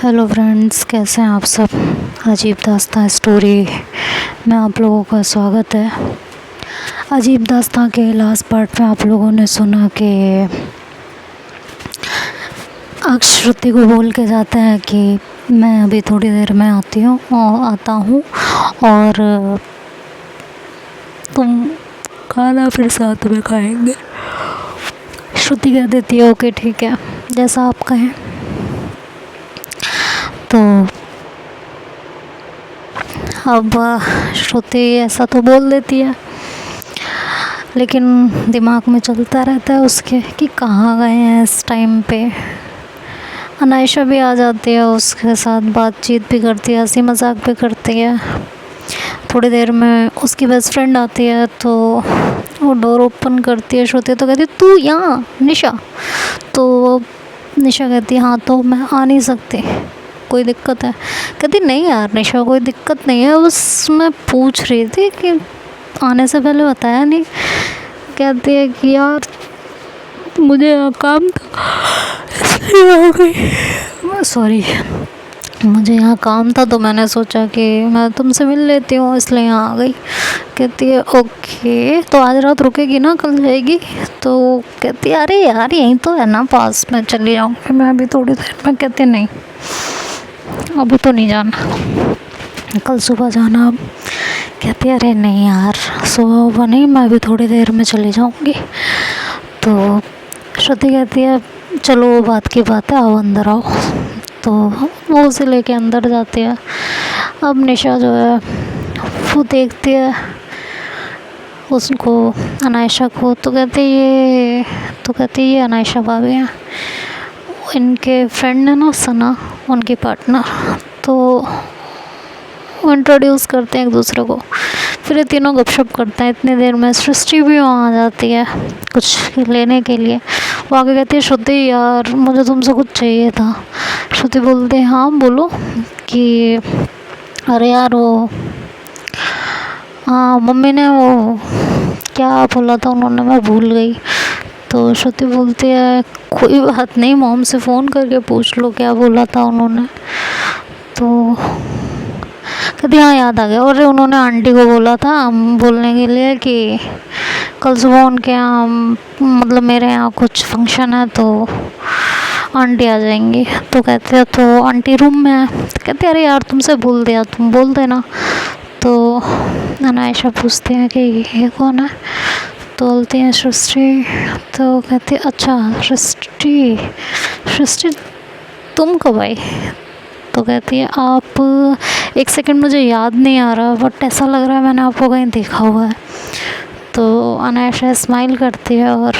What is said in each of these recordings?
Hello friends, कैसे हैं आप सब। अजीब दास्तां स्टोरी में आप लोगों का स्वागत है। अजीब दास्तां के लास्ट पार्ट में आप लोगों ने सुना कि अक्ष श्रुति को बोल के जाता है कि मैं अभी थोड़ी देर में आता हूँ और तुम खाना फिर साथ में खाएंगे। श्रुति कह देती है ओके ठीक है, जैसा आप कहें। तो अब श्रुति ऐसा तो बोल देती है, लेकिन दिमाग में चलता रहता है उसके कि कहाँ गए हैं इस टाइम पे। अनायशा भी आ जाती है, उसके साथ बातचीत भी करती है, हंसी मजाक भी करती है। थोड़ी देर में उसकी बेस्ट फ्रेंड आती है तो वो डोर ओपन करती है। श्रुति तो कहती है तू यहाँ निशा। तो निशा कहती है हाँ तो मैं आ नहीं सकती, कोई दिक्कत है। कहती नहीं यार निशा कोई दिक्कत नहीं है, बस मैं पूछ रही थी कि आने से पहले बताया नहीं। कहती है कि यार मुझे यहाँ काम था इसलिए आ गई, सॉरी मुझे यहाँ काम था तो मैंने सोचा कि मैं तुमसे मिल लेती हूँ इसलिए यहाँ आ गई। कहती है ओके तो आज रात रुकेगी ना, कल जाएगी। तो कहती है अरे यार यहीं तो है ना पास में, चली जाऊँगी मैं अभी थोड़ी देर में। कहती नहीं अभी तो नहीं जाना, कल सुबह जाना। अब कहती है अरे नहीं यार सुबह नहीं, मैं अभी थोड़ी देर में चली जाऊँगी। तो श्रुति कहती है चलो वो बात की बात है, आओ अंदर आओ। तो वो उसे लेके अंदर जाती है। अब निशा जो है वो देखती है उसको, अनायशा को। तो कहती है ये अनायशा भाभी हैं, इनके फ्रेंड है ना सना, उनकी पार्टनर। तो वो इंट्रोड्यूस करते हैं एक दूसरे को, फिर ये तीनों गपशप करते हैं। इतनी देर में सृष्टि भी वहाँ आ जाती है कुछ लेने के लिए। वो आगे कहती है श्रुति यार मुझे तुमसे कुछ चाहिए था। श्रुति बोलते हैं हाँ बोलो। कि अरे यार वो हाँ मम्मी ने वो क्या बोला था उन्होंने, मैं भूल गई। तो श्रुति बोलती है कोई बात नहीं, मॉम से फ़ोन करके पूछ लो क्या बोला था उन्होंने। तो कहती हाँ याद आ गया, और उन्होंने आंटी को बोला था बोलने के लिए कि कल सुबह उनके यहाँ मतलब मेरे यहाँ कुछ फंक्शन है तो आंटी आ जाएंगी। तो कहते हैं तो आंटी रूम में है। तो कहते अरे यार तुमसे भूल दिया, तुम बोल देना। तो अनायशा पूछते हैं कि ये कौन है। तो बोलती हैं सृष्टि। तो कहती अच्छा सृष्टि तुम कब आई। तो कहती है आप एक सेकंड मुझे याद नहीं आ रहा बट ऐसा लग रहा है मैंने आपको कहीं देखा हुआ है। तो अनायशा स्माइल करती है और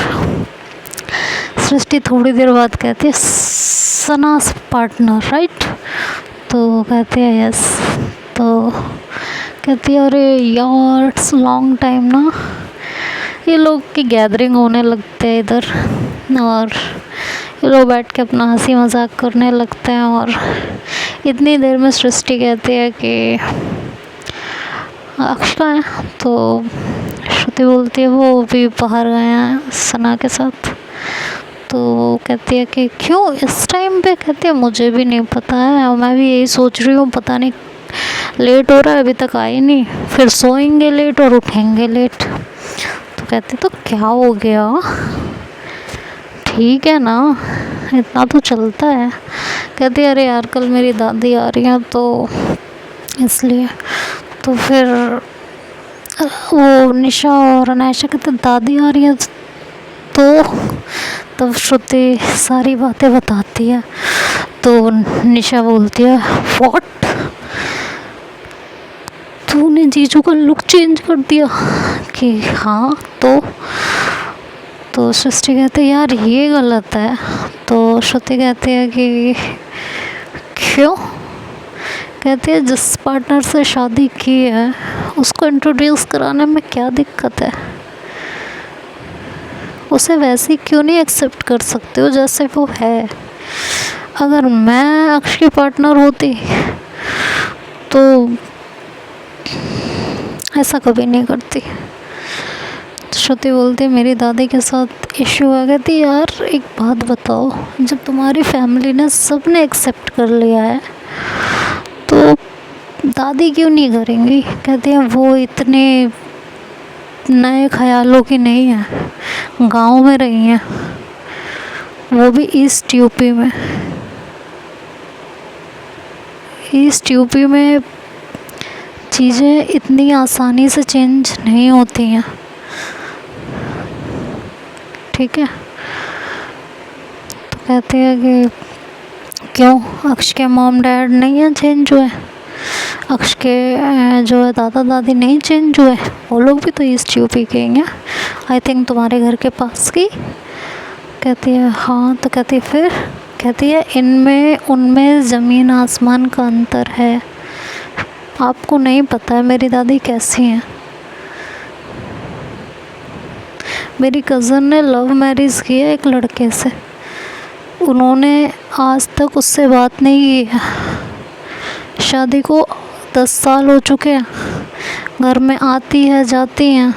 सृष्टि थोड़ी देर बाद कहती है सनास पार्टनर राइट। तो कहती है यस। तो कहती है अरे यार इट्स लॉन्ग टाइम ना, ये लोग की गैदरिंग होने लगते हैं इधर और ये लोग बैठ के अपना हंसी मजाक करने लगते हैं। और इतनी देर में सृष्टि कहती है कि अक्ष का है। तो श्रुति बोलती है वो भी बाहर गए हैं सना के साथ। तो कहती है कि क्यों इस टाइम पे। कहती है मुझे भी नहीं पता है, मैं भी यही सोच रही हूँ, पता नहीं लेट हो रहा है अभी तक आई नहीं, फिर सोएंगे लेट और उठेंगे लेट। तो कहती तो क्या हो गया, ठीक है ना इतना तो चलता है। कहती अरे यार कल मेरी दादी आ रही है तो इसलिए। तो फिर वो निशा और अनायशा कहते दादी आ रही है तो तब श्रुति सारी बातें बताती है। तो निशा बोलती है व्हाट, तूने जीजू का लुक चेंज कर दिया। कि हाँ तो सृष्टि कहते हैं यार ये गलत है। तो श्रुति कहती है कि क्यों। कहती है जिस पार्टनर से शादी की है उसको इंट्रोड्यूस कराने में क्या दिक्कत है, उसे वैसे ही क्यों नहीं एक्सेप्ट कर सकते हो जैसे वो है। अगर मैं अक्ष की पार्टनर होती तो ऐसा कभी नहीं करती। श्रुति बोलती है मेरी दादी के साथ इशू है। कहती यार एक बात बताओ, जब तुम्हारी फैमिली ने सब ने एक्सेप्ट कर लिया है तो दादी क्यों नहीं करेंगी? कहती है वो इतने नए ख्यालों की नहीं है, गांव में रही हैं, वो भी ईस्ट यूपी में। ईस्ट यूपी में चीज़ें इतनी आसानी से चेंज नहीं होती हैं, ठीक है। तो कहते हैं कि क्यों अक्ष के मॉम डैड नहीं हैं चेंज हुए, अक्ष के जो है दादा दादी नहीं चेंज हुए, वो लोग भी तो ईस्ट यूपी के हैं, आई थिंक तुम्हारे घर के पास की। कहती है हाँ। तो कहती है फिर? कहती है इनमें उनमें ज़मीन आसमान का अंतर है, आपको नहीं पता है मेरी दादी कैसी हैं। मेरी कज़न ने लव मैरिज की है एक लड़के से, उन्होंने आज तक उससे बात नहीं की है, शादी को 10 साल हो चुके हैं, घर में आती है जाती हैं,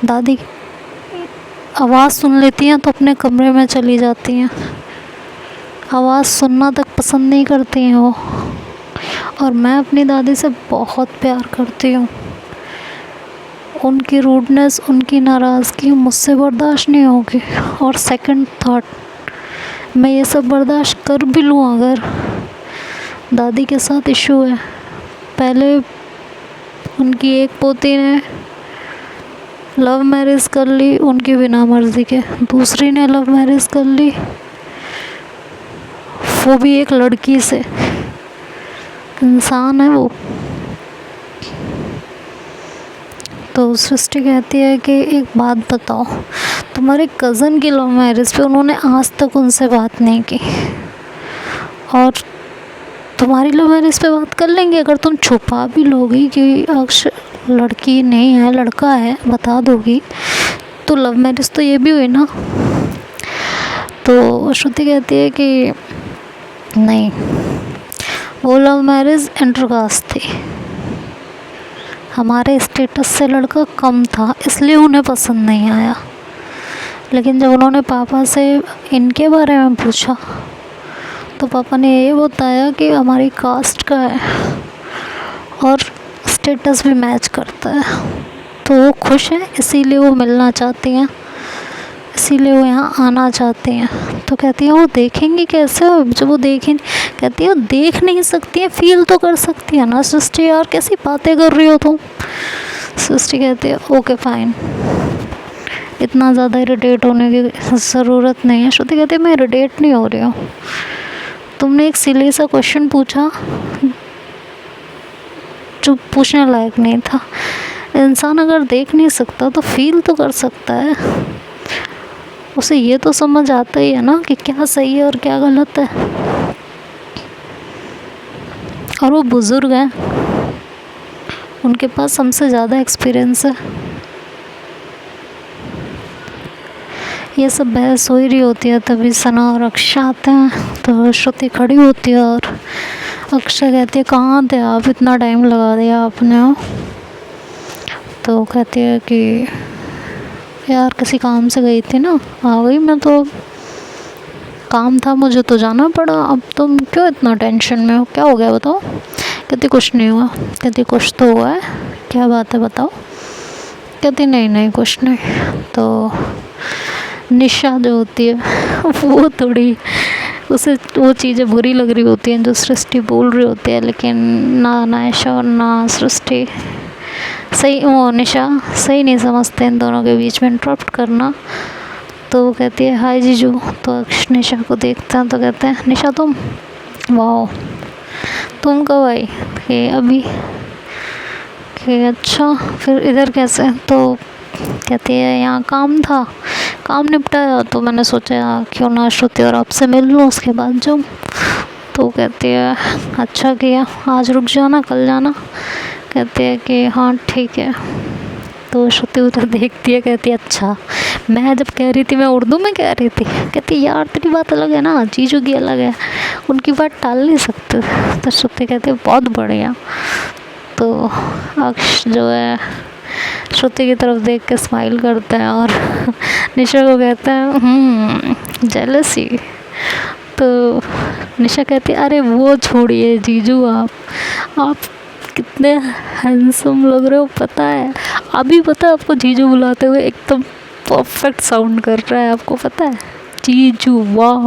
दादी आवाज़ सुन लेती हैं तो अपने कमरे में चली जाती हैं, आवाज़ सुनना तक पसंद नहीं करती हैं वो। और मैं अपनी दादी से बहुत प्यार करती हूँ, उनकी रूडनेस उनकी नाराज़गी मुझसे बर्दाश्त नहीं होगी। और सेकंड थॉट, मैं ये सब बर्दाश्त कर भी लूँ अगर दादी के साथ इशू है। पहले उनकी एक पोती ने लव मैरिज कर ली उनकी बिना मर्ज़ी के, दूसरी ने लव मैरिज कर ली वो भी एक लड़की से। इंसान है वो। तो सृष्टि कहती है कि एक बात बताओ, तुम्हारे कज़न की लव मैरिज पे उन्होंने आज तक उनसे बात नहीं की, और तुम्हारी लव मैरिज पे बात कर लेंगे। अगर तुम छुपा भी लोगी कि अक्ष लड़की नहीं है लड़का है, बता दोगी, तो लव मैरिज तो ये भी हुई ना। तो श्रुति कहती है कि नहीं, वो लव मैरिज इंटरकास्ट थी, हमारे स्टेटस से लड़का कम था इसलिए उन्हें पसंद नहीं आया। लेकिन जब उन्होंने पापा से इनके बारे में पूछा तो पापा ने ये बताया कि हमारी कास्ट का है और स्टेटस भी मैच करता है, तो वो खुश हैं, इसीलिए वो मिलना चाहती हैं, इसीलिए वो यहाँ आना चाहती हैं। तो कहती है वो देखेंगी कैसे जब वो देखें? कहती है वो देख नहीं सकती है, फील तो कर सकती है ना। सृष्टि यार कैसी बातें कर रही हो तुम? सृष्टि कहती है ओके फाइन, इतना ज़्यादा इरिटेट होने की ज़रूरत नहीं है। श्रुति कहती है मैं इरिटेट नहीं हो रही हूँ, तुमने एक सिली सा क्वेश्चन पूछा जो पूछने लायक नहीं था। इंसान अगर देख नहीं सकता तो फील तो कर सकता है, उसे ये तो समझ आता ही है ना कि क्या सही है और क्या गलत है। और वो बुज़ुर्ग हैं, उनके पास हमसे ज़्यादा एक्सपीरियंस है। ये सब बहस हो ही रही होती है, तभी सना और अक्षय आते हैं। तो श्रुति खड़ी होती है और अक्षय कहती है कहाँ थे आप, इतना टाइम लगा दिया आपने। तो कहती है कि यार किसी काम से गई थी ना, आ गई मैं, तो काम था मुझे तो जाना पड़ा। अब तुम क्यों इतना टेंशन में हो, क्या हो गया बताओ? कहती कुछ नहीं हुआ। कहती कुछ तो हुआ है, क्या बात है बताओ? कहती नहीं नहीं कुछ नहीं। तो निशा जो होती है वो थोड़ी, उसे वो चीज़ें बुरी लग रही होती हैं जो सृष्टि बोल रही होती है, लेकिन ना निशा और ना सृष्टि सही, वो निशा सही नहीं समझते इन दोनों के बीच में इंटरप्ट करना। तो वो कहती है हाय जीजू। तो अक्ष निशा को देखते हैं तो कहते हैं निशा तुम, वाह तुम कब आई? कि अभी। कि अच्छा फिर इधर कैसे? तो कहती है यहाँ काम था, काम निपटाया, तो मैंने सोचा क्यों ना श्रुति और आपसे मिल लूँ उसके बाद जाऊँ। तो कहती है अच्छा किया, आज रुक जाना कल जाना। कहते हैं कि हाँ ठीक है। तो श्रुति उधर देखती है, कहती है अच्छा मैं जब कह रही थी मैं उर्दू में कह रही थी। कहती यार तेरी बात अलग है ना, जीजू की अलग है, उनकी बात टाल नहीं सकते। तो श्रुति कहती है बहुत बढ़िया। तो अक्ष जो है श्रुति की तरफ देख के स्माइल करते हैं और निशा को कहते हैं जेलसी। तो निशा कहती है अरे वो छोड़िए जीजू, आप कितने हैंडसम लग रहे हो, पता है अभी, पता है आपको जीजू बुलाते हुए एकदम परफेक्ट साउंड कर रहा है, आपको पता है जीजू, वाह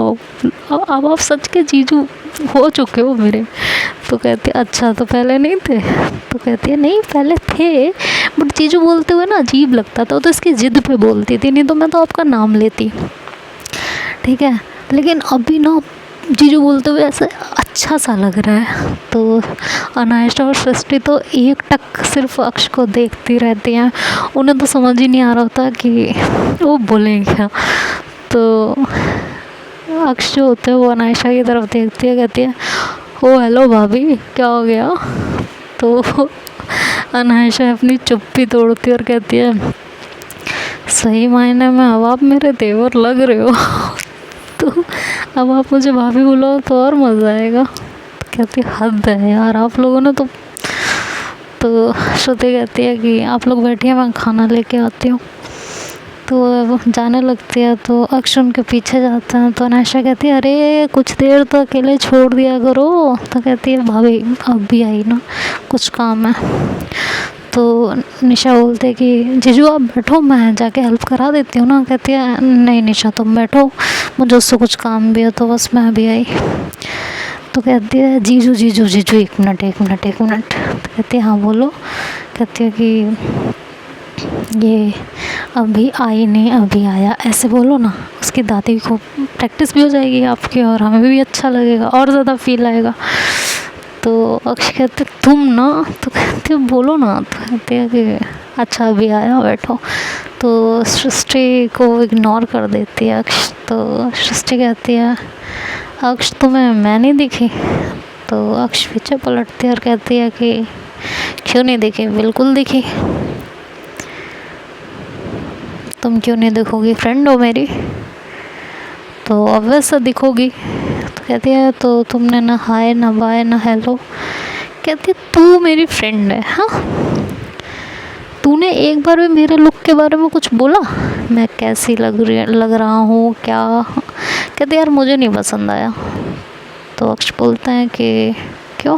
अब आप सच के जीजू हो चुके हो मेरे। तो कहती है अच्छा तो पहले नहीं थे? तो कहती है नहीं पहले थे, बट जीजू बोलते हुए ना अजीब लगता था, तो इसकी ज़िद पे बोलती थी, नहीं तो मैं तो आपका नाम लेती, ठीक है, लेकिन अभी ना जीजू बोलते हुए ऐसा अच्छा सा लग रहा है। तो अनायशा और सृष्टि तो एक टक सिर्फ अक्ष को देखती रहती हैं, उन्हें तो समझ ही नहीं आ रहा होता कि वो बोलें क्या। तो अक्ष जो होते हैं वो अनायशा की तरफ देखती है, कहती है ओ हेलो भाभी क्या हो गया। तो अनायशा अपनी चुप्पी तोड़ती है और कहती है सही मायने में अब आप मेरे देवर लग रहे हो। तो अब आप मुझे भाभी बुलाओ तो और मज़ा आएगा। तो कहती हद है यार आप लोगों ने तो श्रुति कहती है कि आप लोग बैठिए मैं खाना लेके आती हूँ। तो वो जाने लगती है, तो अक्ष उनके पीछे जाता है। तो अनायशा कहती है अरे कुछ देर तो अकेले छोड़ दिया करो। तो कहती है भाभी अब भी आई ना, कुछ काम है। तो निशा बोलते है कि जीजू आप बैठो मैं जाके हेल्प करा देती हूँ ना। कहती है नहीं निशा तुम बैठो, मुझे उससे कुछ काम भी है, तो बस मैं भी आई। तो कहती है जीजू जीजू जीजू एक मिनट। तो कहती है हाँ बोलो। कहती है कि ये अभी आई नहीं अभी आया, ऐसे बोलो ना, उसकी दादी को प्रैक्टिस भी हो जाएगी आपकी और हमें भी अच्छा लगेगा और ज़्यादा फील आएगा। तो अक्ष कहते तुम ना, तो कहते बोलो ना। तो कहते हैं कि अच्छा अभी आया बैठो। तो सृष्टि को इग्नोर कर देती है अक्ष। तो सृष्टि कहती है अक्ष तुम्हें मैं नहीं दिखी। तो अक्ष पीछे पलटती है और कहती है कि क्यों नहीं दिखी, बिल्कुल दिखी, तुम क्यों नहीं दिखोगी, फ्रेंड हो मेरी तो ऑब्वियस दिखोगी। तो कहती है तो तुमने ना हाय ना बाय ना हेलो। कहती है तू मेरी फ्रेंड है, हाँ तूने एक बार भी मेरे लुक के बारे में कुछ बोला, मैं कैसी लग रहा हूँ क्या। कहती यार मुझे नहीं पसंद आया। तो अक्ष बोलता है कि क्यों।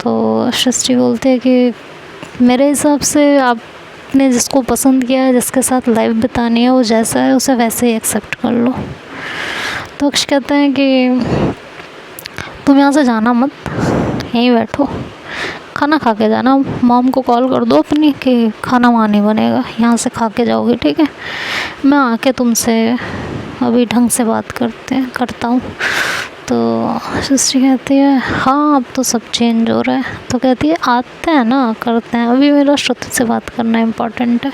तो सृष्टि बोलती है कि मेरे हिसाब से आपने जिसको पसंद किया है, जिसके साथ लाइफ बितानी है, वो जैसा है उसे वैसे ही एक्सेप्ट कर लो। तो अक्ष कहते हैं कि तुम यहाँ से जाना मत, यहीं बैठो, खाना खा के जाना, मॉम को कॉल कर दो अपनी कि खाना वहाँ नहीं बनेगा, यहाँ से खा के जाओगे, ठीक है। मैं आके तुमसे अभी ढंग से बात करता हूँ। तो सृष्टि कहती है हाँ अब तो सब चेंज हो रहा है। तो कहती है आते हैं ना करते हैं, अभी मेरा श्रुति से बात करना इम्पोर्टेंट है।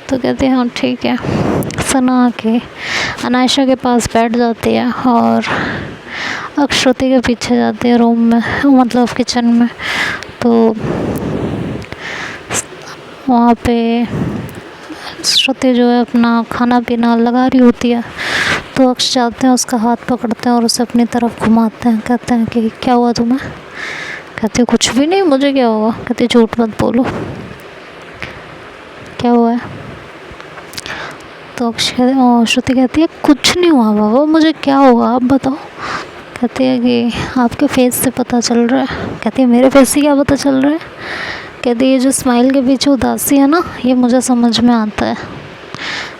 तो कहती है हाँ ठीक है। सना के अनायशा के पास बैठ जाती है और अक्षरुति के पीछे जाती है रूम में, मतलब किचन में। तो वहाँ पे श्रुति जो है अपना खाना पीना लगा रही होती है। तो अक्ष जाते हैं, उसका हाथ पकड़ते हैं और उसे अपनी तरफ घुमाते हैं। कहते हैं कि क्या हुआ तुम्हें। कहते कुछ भी नहीं, मुझे क्या हुआ। कहते झूठ मत बोलो, क्या हुआ है। तो श्रुति कहती है कुछ नहीं हुआ बाबा, मुझे क्या हुआ आप बताओ। कहती है कि आपके फेस से पता चल रहा है। कहती है मेरे फेस से क्या पता चल रहा है। कहती है ये जो स्माइल के पीछे उदासी है ना, ये मुझे समझ में आता है।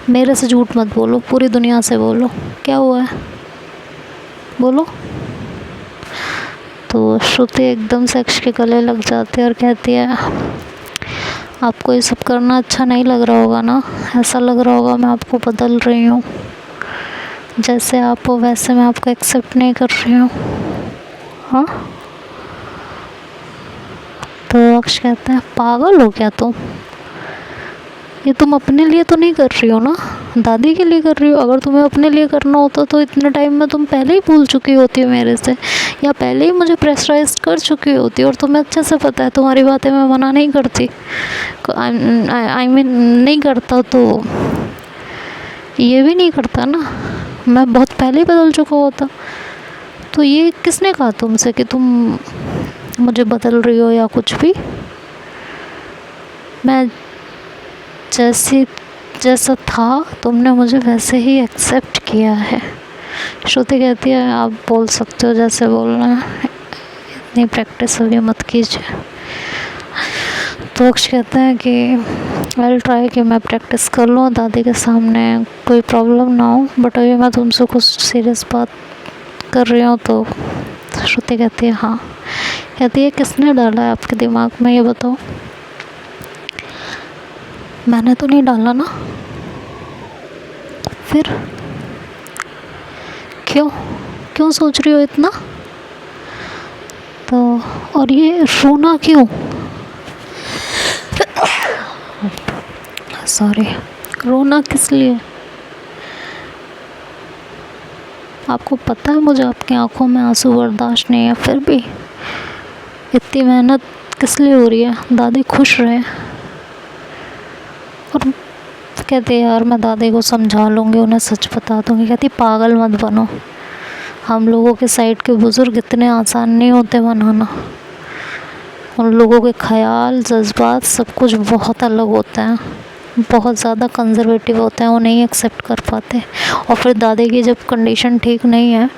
मेरे से झूठ मत बोलो, पूरी दुनिया से बोलो क्या हुआ है, बोलो। तो श्रुति एकदम से अक्ष के गले लग जाती है और कहती है आपको ये सब करना अच्छा नहीं लग रहा होगा ना, ऐसा लग रहा होगा मैं आपको बदल रही हूँ, जैसे आप हो वैसे मैं आपको एक्सेप्ट नहीं कर रही हूँ, हाँ। तो अक्ष कहते हैं पागल हो क्या तुम, ये तुम अपने लिए तो नहीं कर रही हो ना, दादी के लिए कर रही हो। अगर तुम्हें अपने लिए करना होता तो इतने टाइम में तुम पहले ही भूल चुकी होती मेरे से, या पहले ही मुझे प्रेशराइज कर चुकी होती। और तुम्हें अच्छे से पता है तुम्हारी बातें मैं मना नहीं करती, आई मीन नहीं करता, तो ये भी नहीं करता ना, मैं बहुत पहले ही बदल चुका होता। तो ये किसने कहा तुमसे कि तुम मुझे बदल रही हो या कुछ भी। मैं जैसा था तुमने मुझे वैसे ही एक्सेप्ट किया है। श्रुति कहती है आप बोल सकते हो जैसे बोलना है, इतनी प्रैक्टिस अभी मत कीजिए। तो अक्ष कहता है कि आई ट्राई कि मैं प्रैक्टिस कर लूँ दादी के सामने, कोई प्रॉब्लम ना हो, बट अभी मैं तुमसे कुछ सीरियस बात कर रही हूँ। तो श्रुति कहती है हाँ। कहती है किसने डाला है आपके दिमाग में, ये बताओ। मैंने तो नहीं डाला ना। फिर क्यों क्यों सोच रही हो इतना? तो और ये रोना क्यों? सॉरी, रोना किस लिए? आपको पता है मुझे आपकी आंखों में आंसू बर्दाश्त नहीं है, फिर भी इतनी मेहनत किस लिए हो रही है? दादी खुश रहे। और कहते यार मैं दादी को समझा लूँगी, उन्हें सच बता दूँगी। कहती पागल मत बनो, हम लोगों के साइड के बुज़ुर्ग इतने आसान नहीं होते बनाना। उन लोगों के ख्याल जज्बात सब कुछ बहुत अलग होता है, बहुत ज़्यादा कंजर्वेटिव होते हैं, वो नहीं एक्सेप्ट कर पाते। और फिर दादी की जब कंडीशन ठीक नहीं है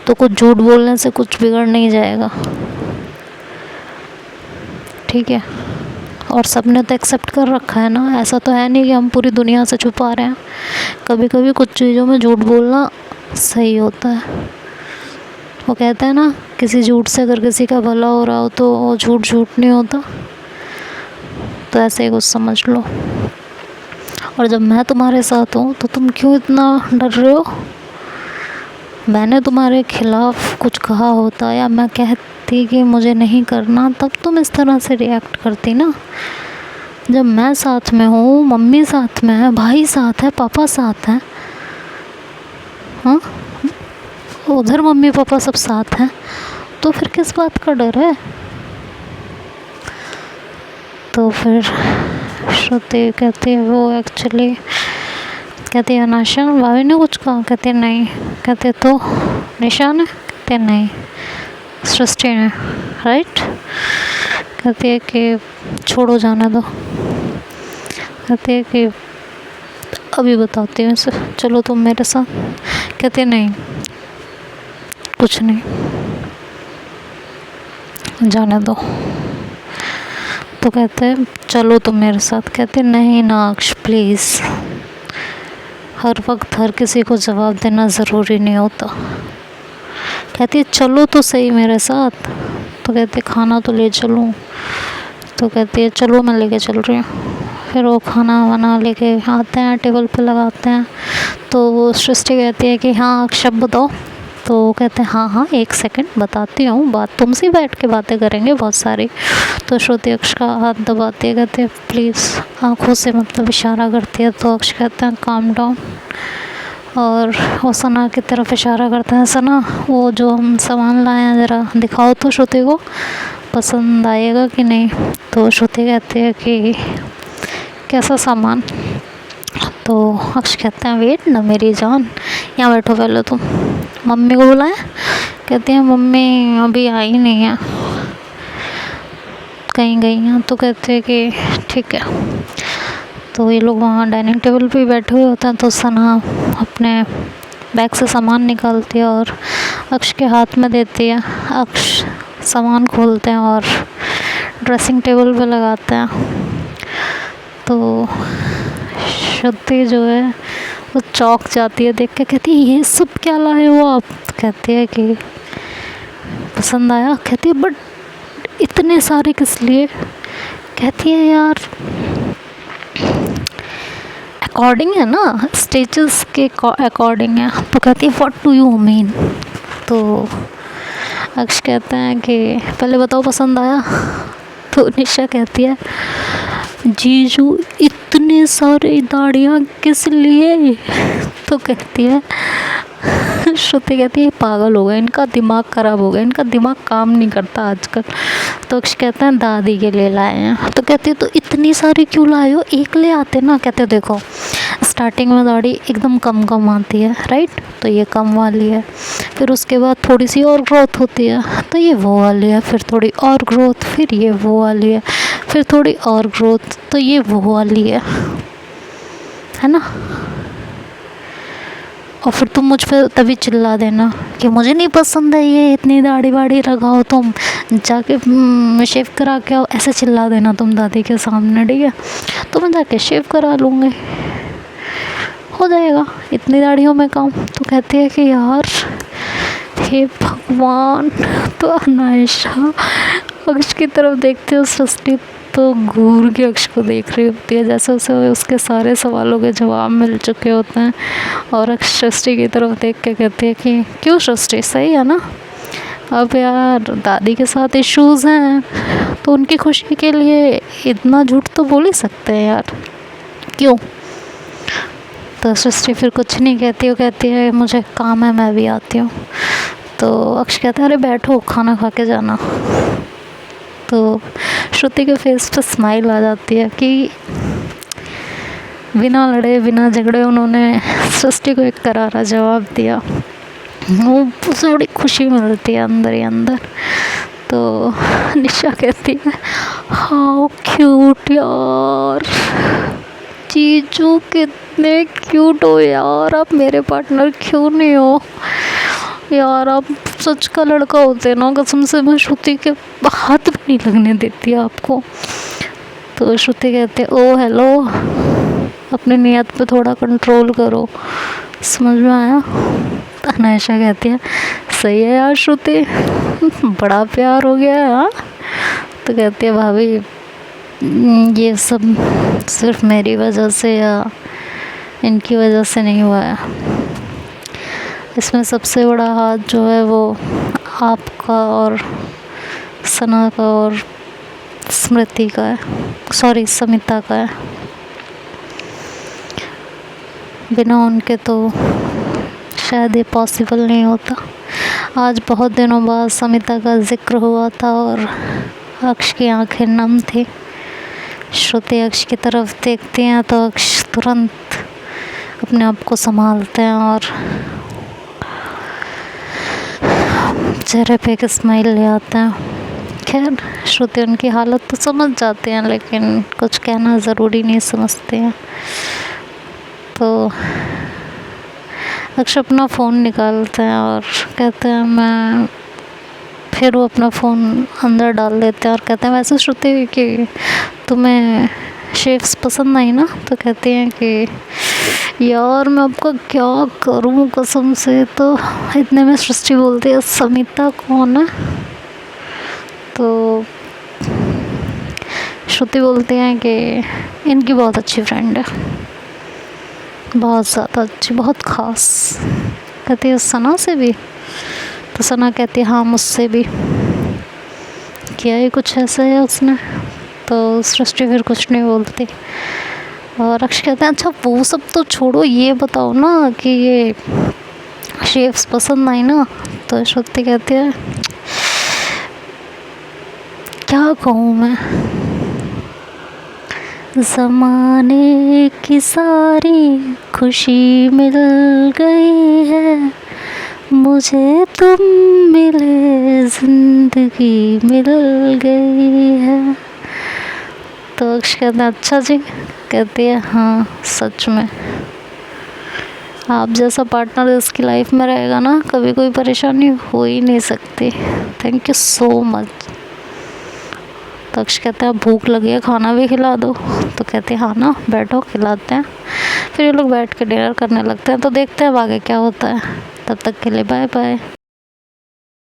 तो कुछ झूठ बोलने से कुछ बिगड़ नहीं जाएगा, ठीक है। और सबने तो एक्सेप्ट कर रखा है ना, ऐसा तो है नहीं कि हम पूरी दुनिया से छुपा रहे हैं। कभी कभी कुछ चीज़ों में झूठ बोलना सही होता है। वो कहते हैं ना किसी झूठ से अगर किसी का भला हो रहा हो तो वो झूठ नहीं होता। तो ऐसे ही कुछ समझ लो। और जब मैं तुम्हारे साथ हूँ तो तुम क्यों इतना डर रहे हो? मैंने तुम्हारे खिलाफ कुछ कहा होता या मैं कहती कि मुझे नहीं करना, तब तुम इस तरह से रिएक्ट करती ना। जब मैं साथ में हूँ, मम्मी साथ में है, भाई साथ है, पापा साथ हैं, हाँ उधर मम्मी पापा सब साथ हैं, तो फिर किस बात का डर है? तो फिर श्रुति कहती है वो एक्चुअली कहती है अनाशा भाभी ने कुछ कहा? कहते नहीं। कहते तो निशा ने? कहते नहीं, सृष्टि ने, राइट। कहती है कि छोड़ो जाने दो। कहती है कि अभी बताती हूँ इसे, चलो तुम मेरे साथ। कहते नहीं कुछ नहीं, जाने दो। तो कहते हैं चलो तुम मेरे साथ। कहते नहीं नाक्ष प्लीज़, हर वक्त हर किसी को जवाब देना ज़रूरी नहीं होता। कहती है चलो तो सही मेरे साथ। तो कहते खाना तो ले चलूँ? तो कहती है चलो मैं लेके चल रही हूँ। फिर वो खाना वाना लेके आते हैं, टेबल पे लगाते हैं। तो वो सृष्टि कहती है कि हाँ अक्षब बताओ। तो कहते हैं हाँ हाँ एक सेकंड बताती हूँ, बात तुमसे बैठ के बातें करेंगे बहुत सारी। तो श्रुति अक्ष का हाथ दबाती है, कहते हैं प्लीज़, आँखों से मतलब इशारा करती है। तो अक्ष कहते हैं काम डाउन, और वो सना की तरफ इशारा करते हैं, सना वो जो हम सामान लाए हैं ज़रा दिखाओ तो श्रुति को, पसंद आएगा कि नहीं। तो श्रुति कहती है कि कैसा सामान? तो अक्ष कहते हैं वेट ना मेरी जान, यहाँ बैठो पहले तुम। मम्मी को बुलाएं? कहती हैं मम्मी अभी आई नहीं है, कहीं गई हैं। तो कहते हैं कि ठीक है। तो ये लोग वहाँ डाइनिंग टेबल पे बैठे हुए होते हैं। तो सना अपने बैग से सामान निकालती है और अक्ष के हाथ में देती है। अक्ष सामान खोलते हैं और ड्रेसिंग टेबल पे लगाते हैं। तो श्रुति जो है वो चौंक जाती है देख के, कहती है ये सब क्या लाए हो आप? कहती है कि पसंद आया? कहती है बट इतने सारे किस लिए? कहती है यार अकॉर्डिंग है ना, स्टेजेस के अकॉर्डिंग है। तो कहती है व्हाट डू यू मीन? तो अक्ष कहते हैं कि पहले बताओ पसंद आया? तो निशा कहती है जीजू इतने सारे दाढ़ियाँ किस लिए? तो कहती है श्रुति कहती है पागल हो गए, इनका दिमाग ख़राब हो गया, इनका दिमाग काम नहीं करता आजकल। तो अक्ष कहते हैं दादी के लिए लाए हैं। तो कहती है तो इतनी सारी क्यों लाए हो, एक ले आते ना। कहते देखो स्टार्टिंग में दाढ़ी एकदम कम आती है, राइट, तो ये कम वाली है। फिर उसके बाद थोड़ी सी और ग्रोथ होती है तो ये वो वाली है, फिर थोड़ी और ग्रोथ, फिर ये वो वाली है, फिर थोड़ी और ग्रोथ, तो ये वो वाली है ना। और फिर तुम मुझ पे तभी चिल्ला देना कि मुझे नहीं पसंद है ये, इतनी दाढ़ी वाड़ी लगाओ, तुम जाके शेव करा के आओ, ऐसे चिल्ला देना तुम दादी के सामने, ठीक है। तो मैं जाके शेव करा लूँगी, हो जाएगा इतनी दाढ़ियों में काम। तो कहती है कि यार हे भगवान। तो अनायशा अक्ष की तरफ देखते हो, सृष्टि तो घूर के अक्ष को देख रही होती है, जैसे उसे उसके सारे सवालों के जवाब मिल चुके होते हैं। और अक्ष सृष्टि की तरफ देख के कहती है कि क्यों सृष्टि, सही है ना। अब यार दादी के साथ इश्यूज़ हैं, तो उनकी खुशी के लिए इतना झूठ तो बोल ही सकते हैं यार, क्यों। तो सृष्टि फिर कुछ नहीं कहती, वो कहती है मुझे काम है, मैं भी आती हूँ। तो अक्ष कहता है अरे बैठो, खाना खा के जाना। तो श्रुति के फेस पे स्माइल आ जाती है कि बिना लड़े बिना झगड़े उन्होंने सृष्टि को एक करारा जवाब दिया। वो उसे बड़ी खुशी मिलती है अंदर ही अंदर। तो निशा कहती है हाउ क्यूट यार, जीजू कितने क्यूट हो यार, आप मेरे पार्टनर क्यों नहीं हो यार, आप सच का लड़का होते ना, कसम से मैं श्रुति के हाथ भी नहीं लगने देती आपको। तो श्रुति कहते ओ हेलो, अपनी नियत पे थोड़ा कंट्रोल करो, समझ में आया। तो अनायशा कहती है सही है यार श्रुति, बड़ा प्यार हो गया है। हाँ, तो कहती है भाभी ये सब सिर्फ मेरी वजह से या इनकी वजह से नहीं हुआ है, इसमें सबसे बड़ा हाथ जो है वो आपका और सना का और स्मृति का है, सॉरी समिता का है। बिना उनके तो शायद ये पॉसिबल नहीं होता। आज बहुत दिनों बाद समिता का जिक्र हुआ था और अक्ष की आंखें नम थी। श्रुति अक्ष की तरफ देखती हैं तो अक्ष तुरंत अपने आप को संभालते हैं और चेहरे पे एक स्माइल ले आते हैं। खैर श्रुति उनकी हालत तो समझ जाते हैं, लेकिन कुछ कहना ज़रूरी नहीं समझते हैं। तो अक्ष अपना फ़ोन निकालते हैं और कहते हैं मैं, फिर वो अपना फ़ोन अंदर डाल लेते हैं और कहते हैं वैसे श्रुति कि तुम्हें शेव्स पसंद आई ना। तो कहते हैं कि यार मैं आपका क्या करूं कसम से। तो इतने में सृष्टि बोलती है समिता कौन है। तो श्रुति बोलती हैं कि इनकी बहुत अच्छी फ्रेंड है, बहुत ज़्यादा अच्छी, बहुत ख़ास। कहती है सना से भी। तो सना कहती है हाँ मुझसे भी। क्या ही कुछ ऐसा है उसने। तो सृष्टि फिर कुछ नहीं बोलती और अक्ष कहते हैं अच्छा वो सब तो छोड़ो, ये बताओ ना कि ये शेप्स पसंद आई ना। तो श्रुति कहती है क्या कहूँ मैं, ज़माने की सारी खुशी मिल गई है, मुझे तुम मिले ज़िंदगी मिल गई है। तो अक्ष कहते हैं अच्छा जी। कहती है हाँ सच में, आप जैसा पार्टनर इसकी लाइफ में रहेगा ना, कभी कोई परेशानी हो ही नहीं सकती। Thank you so much. तो अक्ष कहते हैं भूख लगी है, खाना भी खिला दो। तो कहते हैं हाँ ना, बैठो खिलाते हैं। फिर ये लोग बैठ के डिनर करने लगते हैं। तो देखते हैं आगे क्या होता है। तब तक के लिए बाय बाय।